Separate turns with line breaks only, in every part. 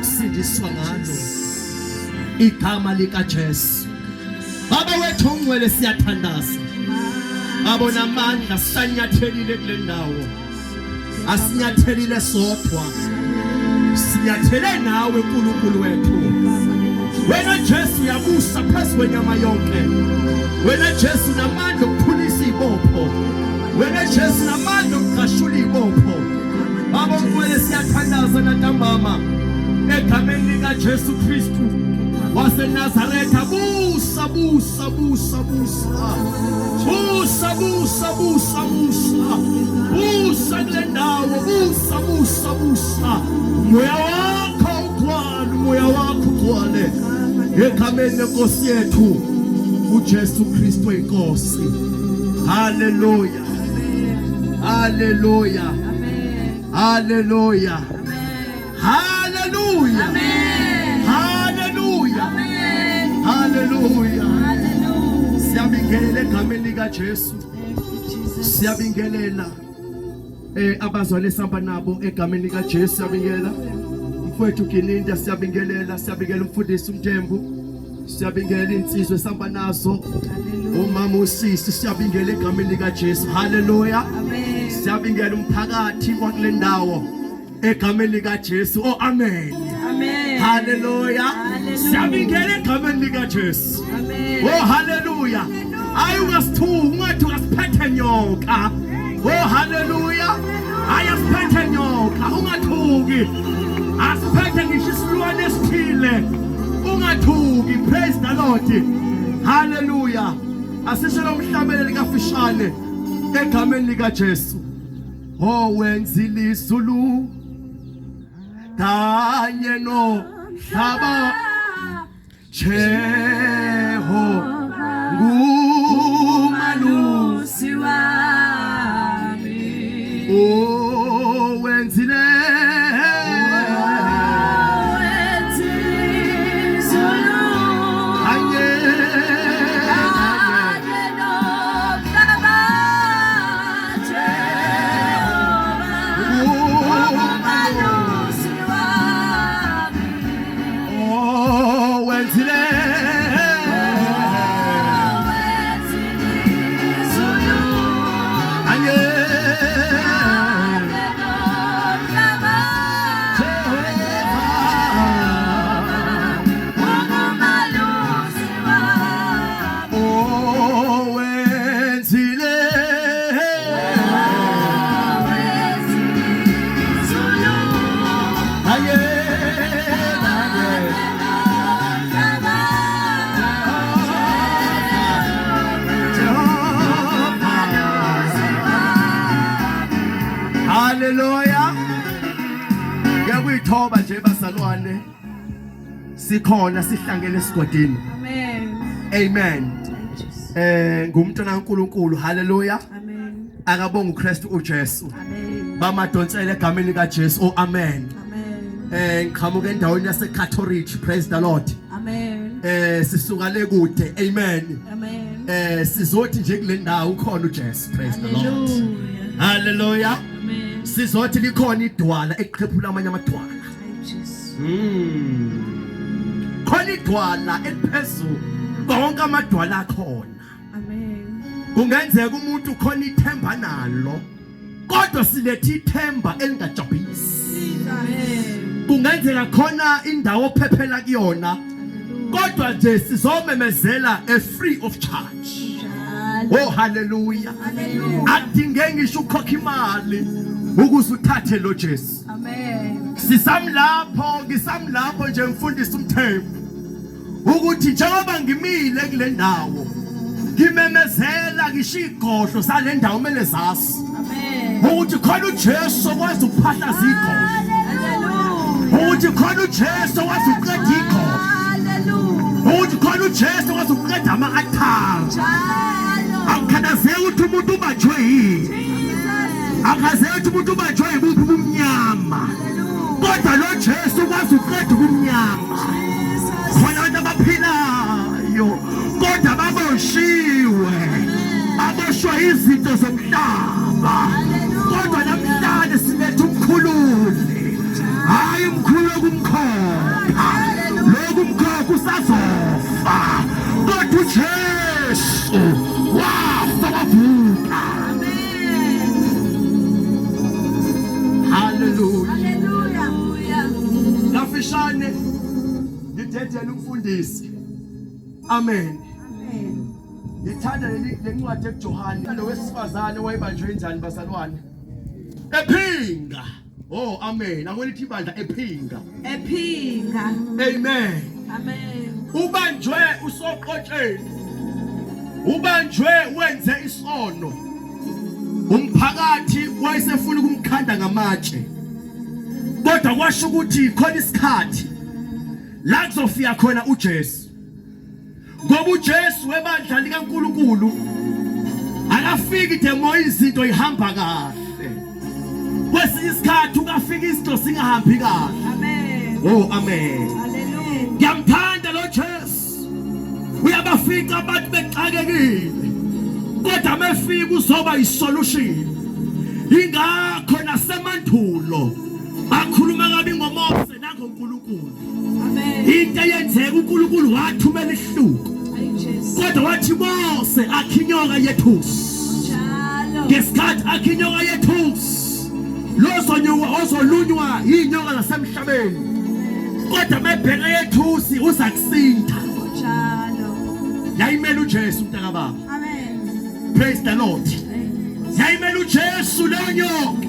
sokusindiswa ngalo igama likaJesu. Baba wethu ongcwele siyathandaza. Abona amandla sanyathelile kule ndawo. Asinyathelile sodwa. Sinyathele nawe uNkulunkulu wethu. Wena Jesu yabusa phezu kwenyama yonke. Wena Jesu namandla okuphulisa ibopho. Wena Jesu namandla okuqashula ibopho. Baba ongcwele siyathandaza nantambama egameni likaJesu Kristu waseNazaretha. Busa busa busa busa busa busa busa busa busa kule ndawo. Busa busa busa moya wakho ugcwale, moya wakho ugcwale egameni lenkosi yethu uJesu Kristu inkosi. Haleluya, haleluya, haleluya, haleluya, haleluya, haleluya. Siyabingelela egameni likaJesu. Siyabingelela abazalwane esihamba nabo egameni likaJesu. Siyabingelela mfowethu Gininda, siyabingelela, siyabingelela umfundisi uMthembu, siyabingelela insizwe esihamba nazo, umama usisi, siyabingelela egameni likaJesu. Haleluya. Siyabingelela umphakathi wakule ndawo egameni likaJesu. Oh amen, amen, haleluya. Siyabingelela egameni likaJesu. Oh haleluya. Ayungasithuki ungathi ungasiphethe nyoka. Oh haleluya. Ayasiphethe nyoka ungathuki. Asiphethe ngisho isilwane esithile ungathuki. Praise the Lord. Haleluya. Asisho lomhlabeleli likafishane egameni likaJesu. Oh wenzile izulu kanye nomhlaba Jehova ngumalusi wami. Oh wenzile thoba nje basalwane sikhona sihlangene esigodini. Amen, amen. Ngumntwana kaNkulunkulu. Haleluya, amen. Akabonga uKristu uJesu. Amen. Bamadonsela egameni likaJesu. Oh amen, amen. Ngiqhamuka endaweni yaseCatholik. Praise the Lord. Amen. Sisuka le kude. Amen, amen. Sizothi nje kule ndawo ukhona uJesu. Praise the Lord. Haleluya. Amen. Sizothi likhona idwala eqhephula amanye amadwala. Khona idwala eliphezulu konke amadwala akhona. Amen. Kungenzeka umuntu khona ithemba nalo kodwa silethi ithemba elingajabulisi. Amen. Kungenzeka khona indawo ophephela kuyona kodwa nje sizomemezela a free of charge. Oh hallelujah. Adinge ngisho ukhokha imali ukuze uthathe lo Jesu. Amen. Sisamlapho ngisamlapho nje mfundisi uMthembu ukuthi njengoba ngimile kule ndawo ngimemezela ngisho igodlo sale ndawo kumele zazi. Amen. Ukuthi khona uJesu okwazi ukuphahlaza igodlo. Hallelujah. Ukuthi khona uJesu okwazi ukuqeda igodlo. Hallelujah. Ukuthi khona uJesu okwazi ukuqeda ama-attack. Akukhathazeki ukuthi umuntu ubanjwe yini. Akukhathazeki ukuthi umuntu ubanjwe yibuphi ubumnyama. Kodwa lo Jesu ukwazi ukuqeda ubumnyama. Khona abantu abaphilayo kodwa baboshiwe. Baboshwa izinto zomhlaba. Kodwa namhlanje silethe umkhululi. Hayi umkhulu kumkhulu. hallelujah.
Hallelujah.
Kafishane ngidedela umfundisi. Amen.
Amen.
Ngithanda lencwadi eJohane lowesifazane wayebanjwe njani bazalwane? Ephinga. Oh amen. Angolithi ibandla ephinga.
Ephinga.
Amen.
Amen.
Ubanjwe usoqotsheni. Ubanjwe wenze isono. Umphakathi wayesefuna ukumkhanda ngamatshe. Kodwa kwasho ukuthi khona isikhathi la kuzofika khona uJesu. Ngoba uJesu webandla likaNkuluNkulu akafiki demo izinto ihamba kahle. Kwesinye isikhathi ukafika izinto singahambi kahle.
Amen.
Oh amen.
Hallelujah.
Ngiyamthanda lo Jesu. Uyabafika abantu bexakekile. Kodwa mefika uzoba isolution. Ingakho nasemandulo bakhuluma kabi ngoMose nangoNkulunkulu.
Amen.
Into eyenzeka uNkulunkulu wathumela ihluko. Kodwa wathi Mose akhinyoka yethusi.
Njalo.
Ngesikhathi akhinyoka yethusi. Lozonyuka ozolunywa inyoka zasemhlabeni. Kodwa mebheka yethusi uza kusinda.
Njalo.
Yayimela uJesu mntaka baba.
Amen.
Praise the Lord. Yayimela uJesu leyo nyoka.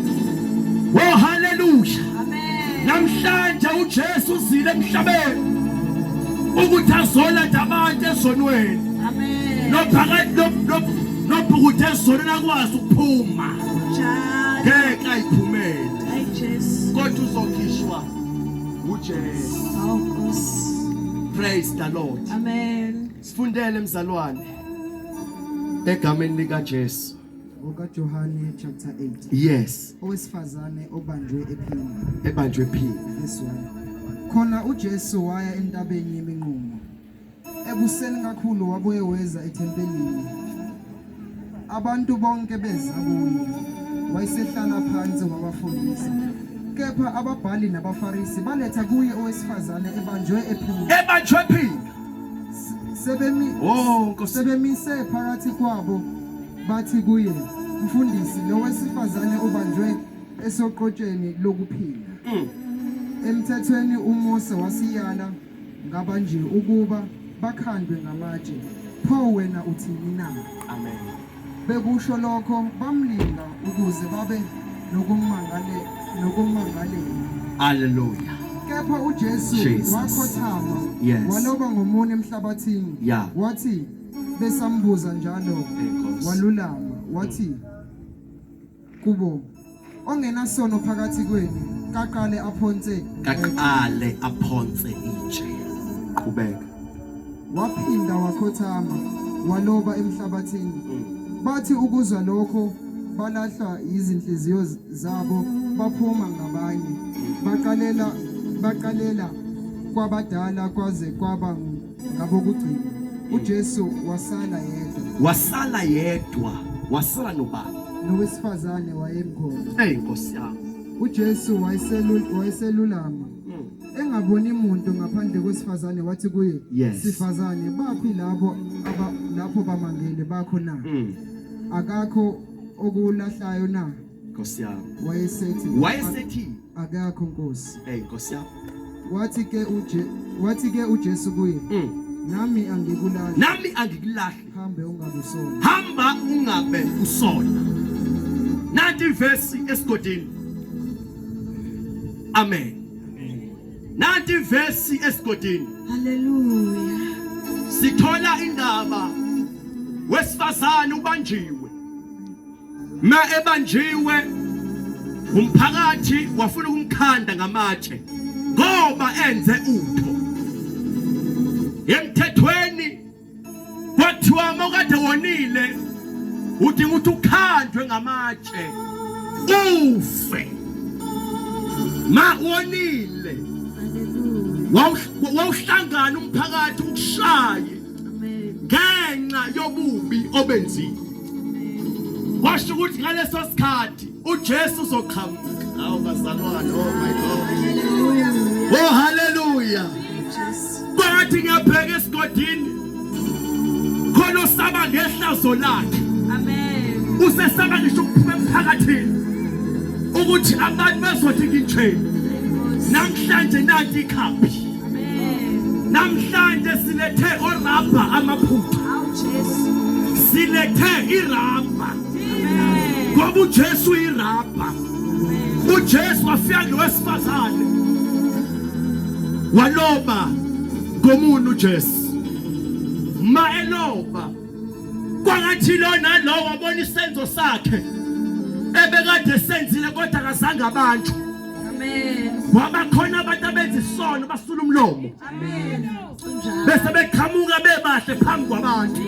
Oh hallelujah.
Amen.
Namhlanje uJesu uzile emhlabeni ukuthi azolanda abantu ezonweni.
Amen.
Nophakathi nobhukuthe ezonweni akwazi ukuphuma.
Njalo.
Ngeke ayiphumele.
Ay Jesus.
Kodwa uzokhishwa uJesu.
Oh Nkosi.
Praise the Lord.
Amen.
Sifundele mzalwane egameni lika Jesu.
Johane chapter 8.
Yes.
Owesifazane obanjwe ephinga.
Ebanjwe phinga.
Verse 1. Khona uJesu waya entabeni yeminqumo. Ebuseni kakhulu wabuye weza ethempelini. Abantu bonke beza kuye. Wayesehlala phansi wabafundisa. Kepha ababhali nabafarisi baletha kuye owesifazane ebanjwe ephinga.
Ebanjwe phinga.
Sebemise phakathi kwabo bathi kuye, mfundisi, lo wesifazane ubanjwe esoqotsheni lokuphinga. Emthethweni uMose wasiyala ngabanje ukuba bakhandwe ngamatshe. Pho wena uthini na?
Amen.
Bekusho lokho bamlinda ukuze babe nokumangalela.
Hallelujah.
Kepha uJesu wakhothama waloba ngomunye emhlabathini. Wathi besambuza njalo walulama wathi kubo, ongenasono phakathi kwenu kaqale aphonse
itshe. Qhubeka.
Waphinda wakhothama waloba emhlabathini. Bathi ukuzwa lokho balahla izinhliziyo zabo baphuma ngabanye. Baqalela kwabadala kwaze kwaba ngabokugcina. uJesu wasala yedwa. Wasala nobani? Nowesifazane wayemkhona.
Nkosi yami.
uJesu wayeselulama. Engaboni umuntu ngaphandle kwesifazane wathi kuye, sifazane, baphi lapho bamangele bakho na? Akakho okulahlayo na?
Nkosi yami.
Wayesethi akakho Nkosi.
Nkosi yami.
Wathi ke uJesu kuye, nami angikulahli. Hamba
ungabe usona. Nanti verse esigodini. Amen. Nanti verse esigodini.
Hallelujah.
Sithola indaba wesifazane ubanjiwe. Ebanjiwe umphakathi wafuna ukumkhanda ngamatshe ngoba enze utho. Emthethweni kwathiwa mawukade wonile udinga ukuthi ukhandwe ngamatshe ufe. Wonile wawuhlangana umphakathi ukushaye ngenxa yobubi obenzile. Washo ukuthi ngaleso sikhathi uJesu uzoqhamuka. Hawu bazalwane, oh my God. Oh hallelujah. Bathi ngiyabheka esigodini khona usaba ngehlazo lakhe.
Amen.
Usesaba ngisho ukuphuma emphakathini. ukuthi abantu bazothi ngitshela namhlanje nanti ikhaphi namhlanje silethe orabha amaphupha silethe irabha ngoba uJesu irabha uJesu wafika ngowesifazane waloba ngomuntu uJesu ma eloba kwangathi lona lo wabona isenzo sakhe ebekade senzile kodwa akazange abantu waba khona abantu abenza isono basula umlomo bese beqhamuka bebahle phambi kwabantu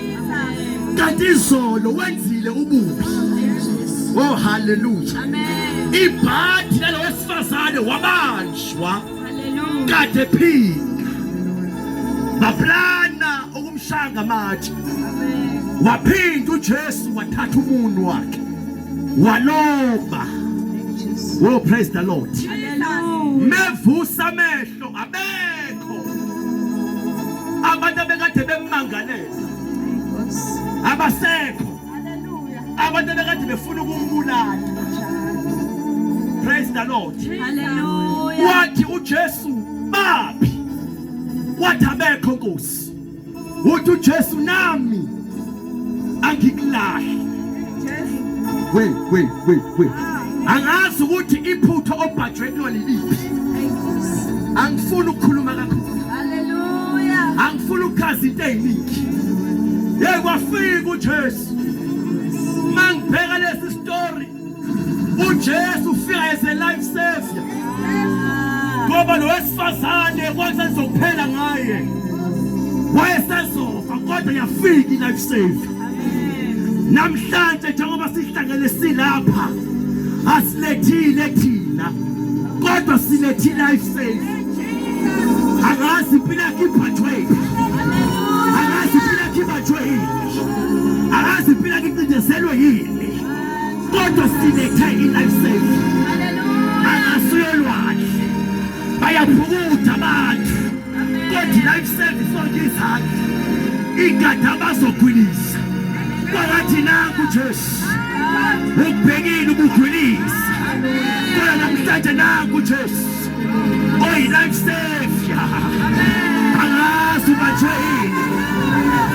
kanti izolo wenzile ububi oh hallelujah ibhadi lalowesifazane wabanjwa kade phinga baplana ukumshanga manje waphinda uJesu wathatha umuntu wakhe waloba oh praise the Lord mevusa amehlo abekho abantu abekade bemangalela abasekho abantu abekade befuna ukumbulala praise the Lord hallelujah wathi uJesu bapi wathi abekho Nkosi uthi uJesu nami angikulahla wait angazi ukuthi iphutho obhajweni waliphi angifuni ukukhuluma kakhulu haleluya angifuni ukukhaza into eziningi kwafika uJesu mangibheka lesi story uJesu ufika as a life savior ngoba lo wesifazane kwathi sizokuphela ngaye wayesazofa kodwa yafika i-life savior namhlanje njengoba sihlangene silapha asilethile thina kodwa silethile life savior angazi impilo yakhe ibhajwe angazi impilo yakhe ibhajwe angazi impilo yakhe icindezelwe yini kodwa silethe i-life savior angasuyelwane bayaphukutha abantu kodwa i-life savior sonke izakhe igada bazokhulisa kwathi nangu Jesu ukubhekile ubugwilisa kodwa namhlanje nangu Jesu oyi-life savior angazi ubanjwe yini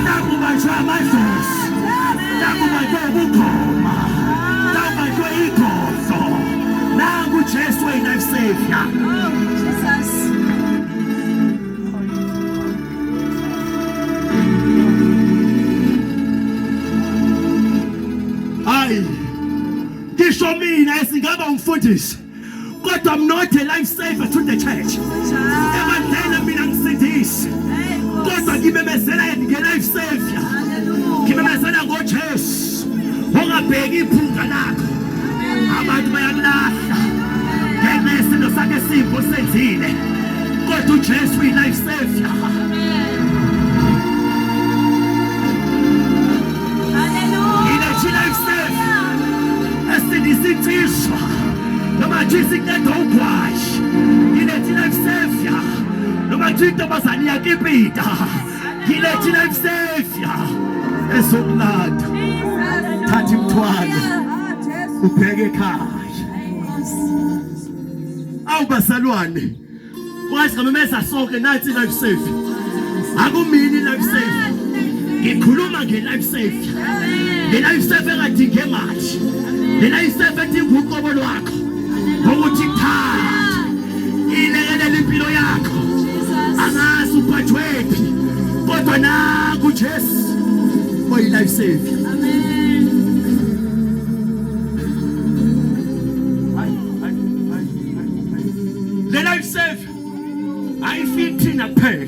nangu ubanjwe amadlozi nangu ubanjwe ubugoma nangu ubanjwe igodlo nangu Jesu oyi-life savior Jesus ngisho mina esingaba umfundisi kodwa I'm not a life saver to the church ebandleni mina ngisindisi kodwa ngimemezela nge-life savior ngimemezela ngoJesu ongabheki iphunga lakho abantu bayakulahla ngenxa yesinto sakhe esimbi senzile kodwa uJesu uyi-life savior life savior esidisithishwa noma Jesu kendo ugwashi ilethi life savior noma Jesu bazali yakipita ilethi life savior esokulanda thathi mthwalo ubheke ekhaya awubasalwane kwazi ngamemeza sonke nathi life savior akumini life savior ngikhuluma nge-life savior le-life savior engadinge manje le-life savior edinga uqobo lwakho ngokuthi thatha ilekelela impilo yakho angazi ubhajwephi kodwa naku uJesu oyi-life savior le-life savior ayifiki thina kuphela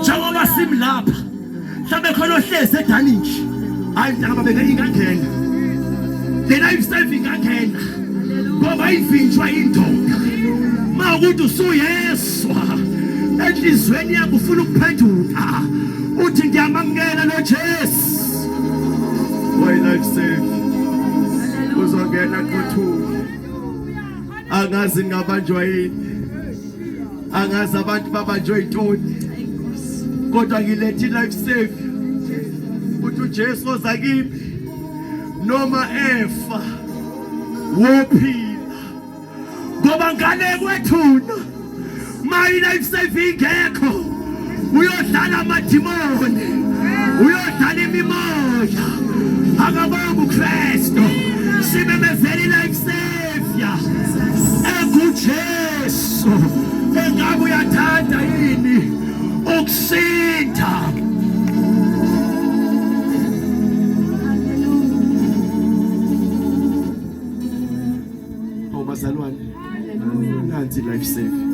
njengoba simlapha mhlawumbe khona ohlezi edaningi hayi mntana babeke ingangena le-life savior ingangena ngoba ivinjwa indoda ma ukuthi usuyeswa enhlizweni yakho ufuna ukuphenduka uthi ngiyamamukela noJesu oyi-life savior uzongena qothuke angazi ngabanjwa yini angazi abantu babanjwe yintoni kodwa ngilethi life savior uthi uJesu oza kimi noma efa wophila ngoba ngane kwethuna my life saving ngekho uyodlala amadimoni uyodlala imimoya akabonga uKristu simemezela life savior enguJesu engabe uyathanda yini ukusinda bazalwane nanti life savior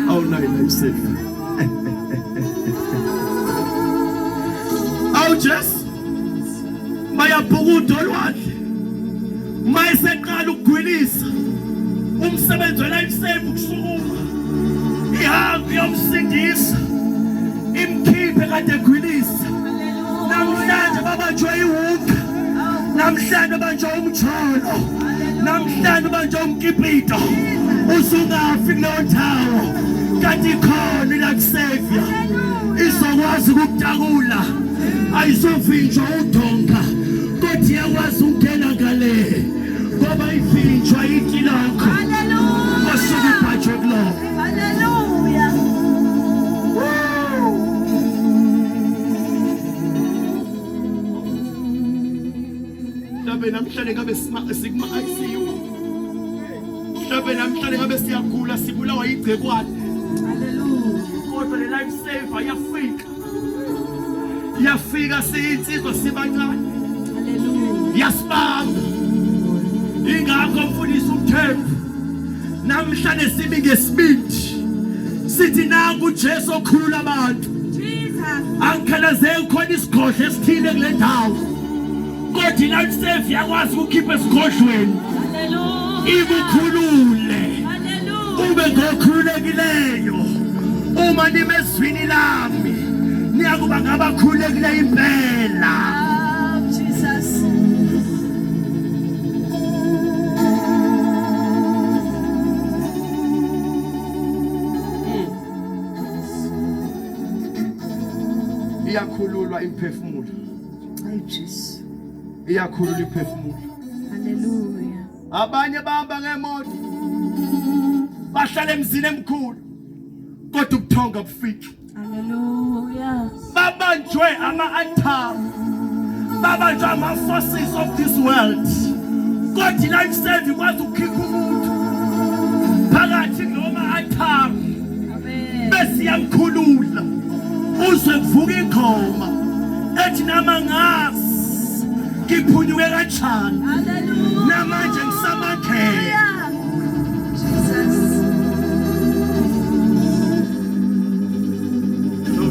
awunayo life savior awu Jesu mayabhukuda olwandle mayiseqala ukugwilisa umsebenzi we life savior ukusukuma ihambe yomsindisa imkhiphe kade egwilisa namhlanje babanjwe iwuka namhlanje banjwe umtholo namhlanje banjwe umkipito usungafi kuleyo ndawo kanti khona life savior izokwazi ukukutakula ayisovinjwa udonga kodwa iyakwazi ukungena ngale ngoba ivinjwa iti lakho osuke ibhajwe kulo haleluya namhlanje ngabe sikuma ICU mhlawumbe namhlanje ngabe siyagula sibulawa igcekwane haleluya kodwa le life saver yafika siyinsizwa sibancane haleluya yasibamba ingakho mfundisi uMthembu namhlanje sibi ngesibindi sithi nangu uJesu okhulula abantu Jesus angikhalazeke khona isigodlo esithile kule ndawo kodwa life saver yakwazi ukukhipha esigodlweni haleluya ikukhulule haleluya ube ngokhululekileyo uma nimezwini lami niyakuba ngabakhululekileyo impela Jesus iyakhululwa imphefumulo ay Jesus iyakhulula imphefumulo haleluya abanye bahamba ngemoto bahlala emzini emkhulu kodwa ukuthonga kufika haleluya babanjwe ama-atom babanjwe ama-forces of this world kodwa life saver ikwazi ukukhipha umuntu phakathi kuloma-atom bese iyamkhulula uze kuvuka ingoma ethi namangazi ngiphunyuke kanjani namanje ngisamakhela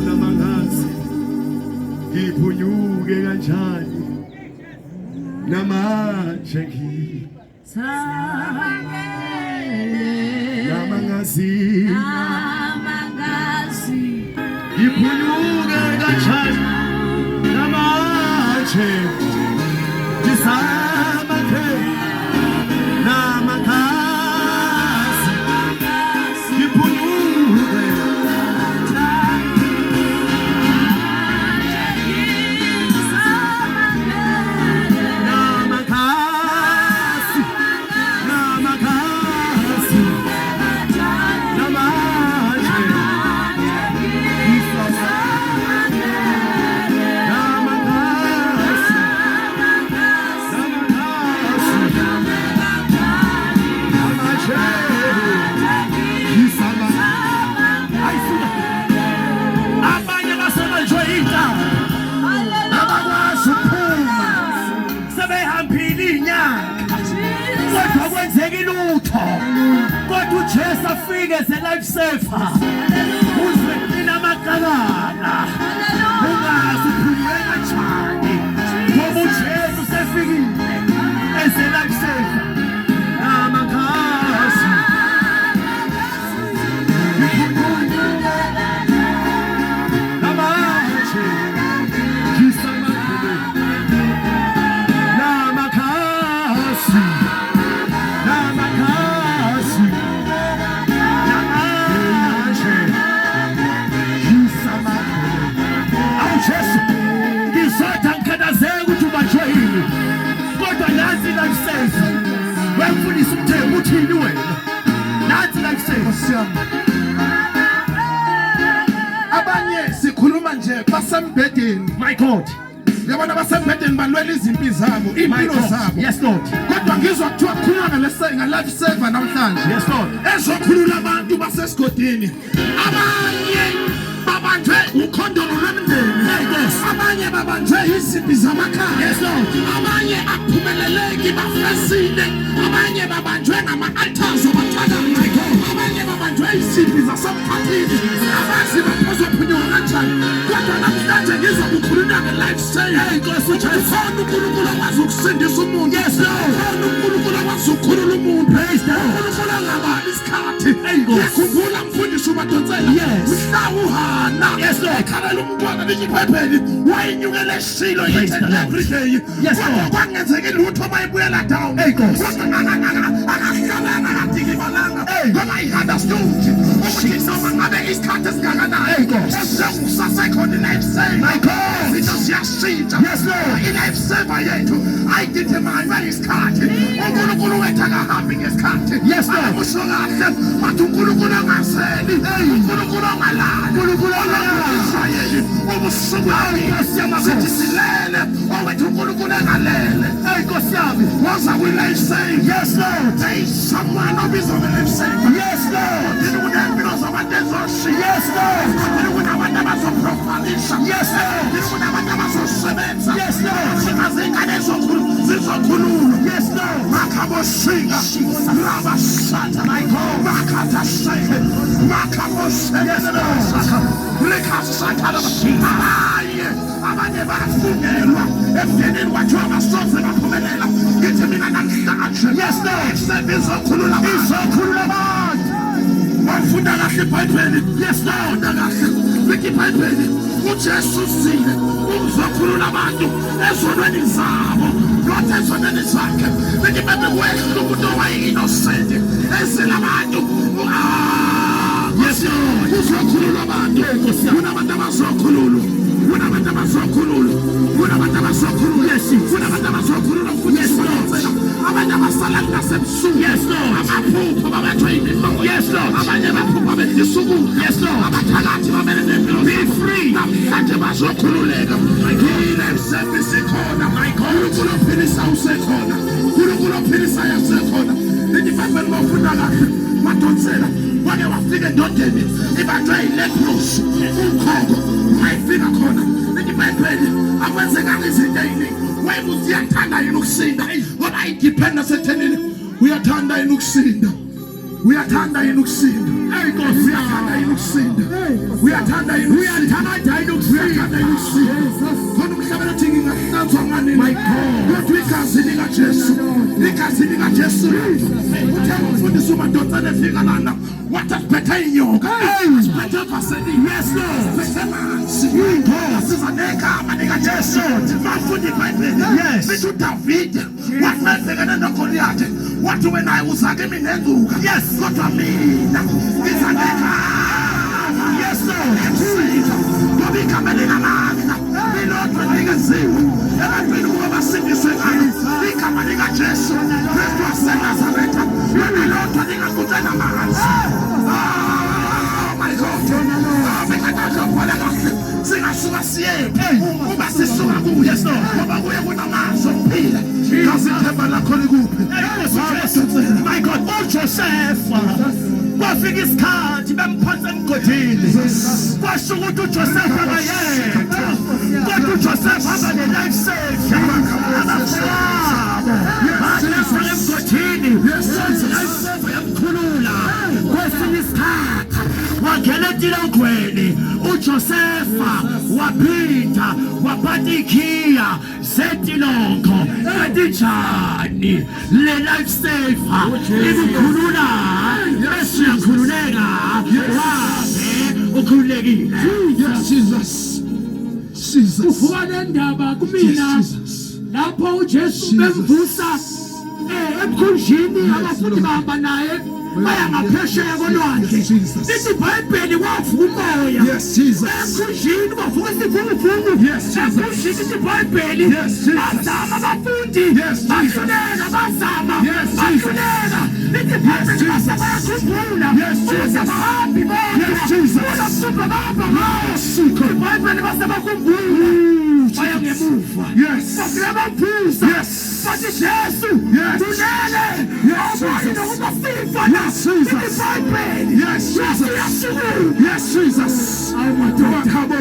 namangazi ngiphunyuke kanjani namanje namangazi ngiphunyuke kanjani namanje kodwa uJesu afike ze life saver uzeqina amaqalana ungazi uphulwe kanjani ngoba uJesu sefikile eze life saver namakhasi namache kisamaqele namakhasi namakhasi uthini wena nathi life saver
Siyami. Abanye sikhuluma nje basembedeni.
my God
Yabona basembedeni balwela izimpi zabo,
my
impilo
God
zabo.
yes Lord
Kodwa ngizwa kuthiwa khuluma ngale life saver namhlanje.
yes Lord
Ezokhulula abantu basesigodini. Abanye babanjwe ukhondolo lwemndeni. Abanye babanjwe izimpi zamakhaya.
yes Lord
Abanye aphumeleleki bafesile. Abanye babanjwe ngama-altars abathakayo. Abanye babanjwe izimpi zasemkhathini. Abazi baphozophunyuka kanjani. Kodwa namhlanje ngizokukhulula nge-life saver. Ukhona uNkulunkulu akwazi ukusindisa umuntu.
yes Lord
Ukhona uNkulunkulu akwazi ukukhulula umuntu. uNkulunkulu angabali isikhathi. Ngiyakhumbula mfundisi uMadonsela.
Yes.
Mhla uHana
Yes, Lord.
ekhalela umntwana liyiphepeli wayenyukela esilo
Praise the Lord.
every day.
Yes, Lord.
Kwangenzeki lutho mayibuyela down.
Hey, Nkosi.
Akahlabanga akadikibalanga.
Hey.
Ngoba i-understood ukuthi noma ngabe isikhathi
Hey,
esingakanani
Nkosi.
esekusasekhona i-life saver.
My God.
Izinto ziyashintsha.
Yes, Lord.
I-life saver yethu ayididimaywe isikhathi. uNkulunkulu wethu akahambi ngesikhathi.
Yes, Lord.
Akusho kahle bathi uNkulunkulu angaseli. uNkulunkulu angalali.
uNkulunkulu angalali.
Israyeli ubusuku sithi silele owethu uNkulunkulu engalele.
hey Nkosi yami
Waza kwi-life saver.
yes Lord
There is someone obizwa nge-life saver.
yes Lord
Kodwa kunempilo zabantu ezoshiya.
yes Lord
Kodwa kunabantu abazoprofalisha.
yes Lord
Kodwa kunabantu abazosebenza.
yes Lord
Zingazingane zizokhululwa.
yes Lord
Makaboshinga. Rabashata. Makata sheke. Makaboshinga. Rekashata. Aye. Abanye bafungelwa. Emdeneni kwathiwa abasoze baphumelela. Ngithi mina namhlanje.
Yes, Lord.
Izokhulula abantu.
izokhulula abantu
Wafunda kahle iBhayibheli. Yes, Lord. Kahle. Lithi iBhayibheli uJesu usile ukuzokhulula abantu ezonweni zabo. Not ezonweni zakhe. Lithi bebe kwehla umuntu owayi-innocent. Ezela abantu. Yes, Lord. Uzokhulula abantu. Kunabantu abazokhululwa. Kunabantu abazokhululwa. Kunabantu abazokhululwa. Kunabantu abazokhululwa. Yes, Lord. Abanye abasala ngasebusuku. Yes, Lord. Amaphupho babethwe yimimoya. Yes, Lord. Abanye baphupha belisuku. Yes, Lord. Abathakathi babele nempilo. Be free. Namhlanje bazokhululeka. I-life service ikhona. uNkulunkulu ophilisa usekhona. uNkulunkulu ophilisayo usekhona. Lithi iBhayibheli bafunda kahle. Madonsela wake wafika endodeni ibanjwe yileprosi. Ukhoko wayefika khona. Lithi iBhayibheli akwenzekanga izinto eziningi. Webuthi uyathanda yini ukusinda? Ngoba idependa sethenini. Uyathanda yini ukusinda? Uyathanda yini ukusinda? Hey Nkosi, uyathanda yini ukusinda? Uyathanda yini ukusinda? Uyathanda yini ukusinda? Khona umhlabelo uthi ngingahlanzwa ngani? My God. Kodwa igazi likaJesu. Igazi likaJesu. Uthe umfundisi uMadonsela efika lana. Wathi asiphethe inyoka. Asiphethe evaselini. Yes, Lord. Asiphethe amanzi. Asiza negama likaJesu. Mafunda iBhayibheli.
Yes.
Lithi uDavide wathi mebhekene noGoliathi. Wathi wena uzake mina enzuka. Yes. Kodwa mina ngiza negama. Yes, Lord. Ngoba igama linamandla. Lilodwa likeziwe. Ebantwini kuba basindiswe ngalo. Igama likaJesu Kristu waseNazaretha. Lona lodwa lingaqutshela amanzi. Oh my God. Bekadazobhala kahle. Singasuka siyephi. Uma sisuka kuye. Ngoba kuye kunamanzi okuphila. Ngazithemba lakho likuphi.
my God uJosefa kwafika isikhathi bemphonsa emgodini kwasho ukuthi uJosefa akayedwa kodwa uJosefa aba ne-life saver abafika emgodini life saver yamkhulula kwesinye isikhathi wangena etilongweni uJosefa waphinda waphatha ikhiya zetilongo etinjani le-life saver ikukhulula bese uyakhululeka wabe ukhululekile
kuvuka nendaba kumina lapho uJesu bemvusa emkhunjini abafundi bahamba naye baya ngaphesheya kolwandle lithi iBhayibheli wavuka umoya ekhunjini kwavuka isivunguvungu ekhunjini lithi iBhayibheli bazama abafundi bahluleka bazama bahluleka lithi iBhayibheli bazama bayakhumbula ukuze bahambi bonke ulasuka bahamba ngayo iBhayibheli bazama bakhumbula baya ngemuva bafika baphuza bathi Jesu tulele oboyi nokuba sifa na iBhayibheli yes Jesus ayimadoda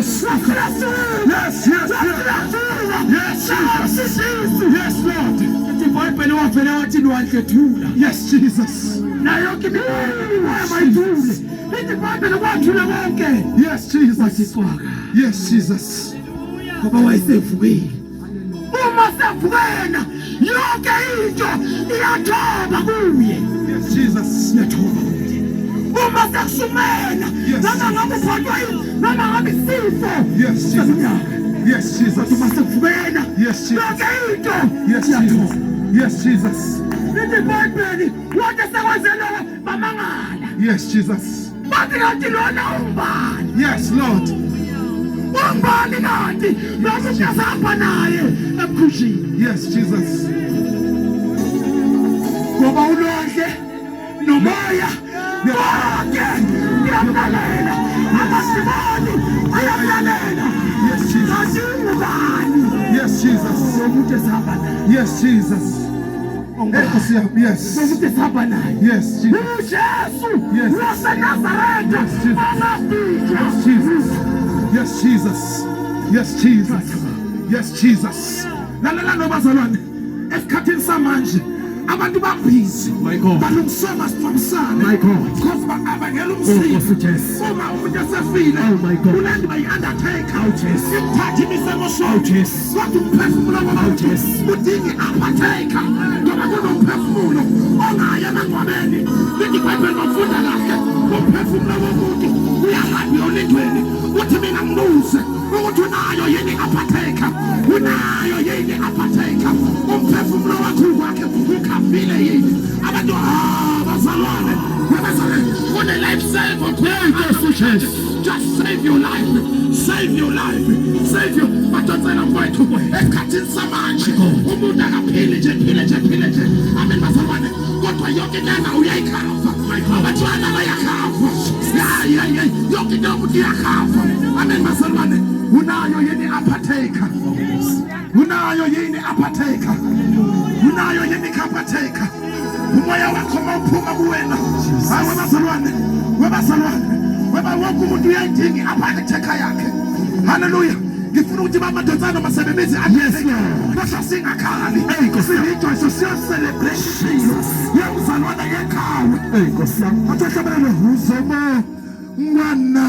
yes Lord iBhayibheli wavela wathi lwandle thula yes Jesus nayo yonke imimoya mayithule iBhayibheli kwathula konke yes Jesus yes Jesus ngoba wayesevukile uma sevukena yonke into iyathoba kuye yes Jesus iyathoba uma sekusumena noma ngabe uphathwa yini noma ngabe isifo yes Jesus yes Jesus uma sekuvukena yes yonke into iyathoba yes Jesus iBhayibheli wathi sekwenzela bamangala yes Jesus bathi kanti lona umbani yes Lord umbani kanti lokhu kuyahamba naye ebukhunjini yes Jesus ngoba ulwandle nomoya konke kuyamlalela amasiboni ayamlalela yes Jesus yes Jesus umuntu esihamba naye yes Jesus yes umuntu esihamba naye yes Jesus waseNazaretha yes Jesus yes Jesus yes Jesus yes Jesus la no bazalwane esikhathini samanje abantu babhizi balungisoma sifambisana my God because abangela umsiki uma umuntu esefile ulandu bayi-undertaker imthatha imisemo shoti kodwa umphefumulo womuntu udinga i-undertaker ngoba kunomphefumulo ongaya emangcwabeni lithi iBhayibheli bafunda kahle umphefumulo womuntu uyahamba yolindweni uthi mina ngibuze ukuthi unayo yini i-undertaker unayo yini i-undertaker umphefumulo wakho kwakhe ukhambile yini abantu bazalwane une-life saver just save your life save your badonsela mfowethu esikhathini samanje umuntu akaphili nje amen bazalwane kodwa yonke nyanga uyayikhava abantwana bayakhava yonke into yomuntu iyakhava amen bazalwane unayo yini i-undertaker unayo yini i-undertaker unayo yini i-undertaker umoya wakho mawuphuma kuwena hayi webazalwane wonke umuntu uyayidinga i-undertaker yakhe haleluya ngifuna ukuthi bamadodana masebemizi kodwa singakhali siyijoyce siyo-celebration yemzalwana yekhawe athi ahlabelele uzomo mwana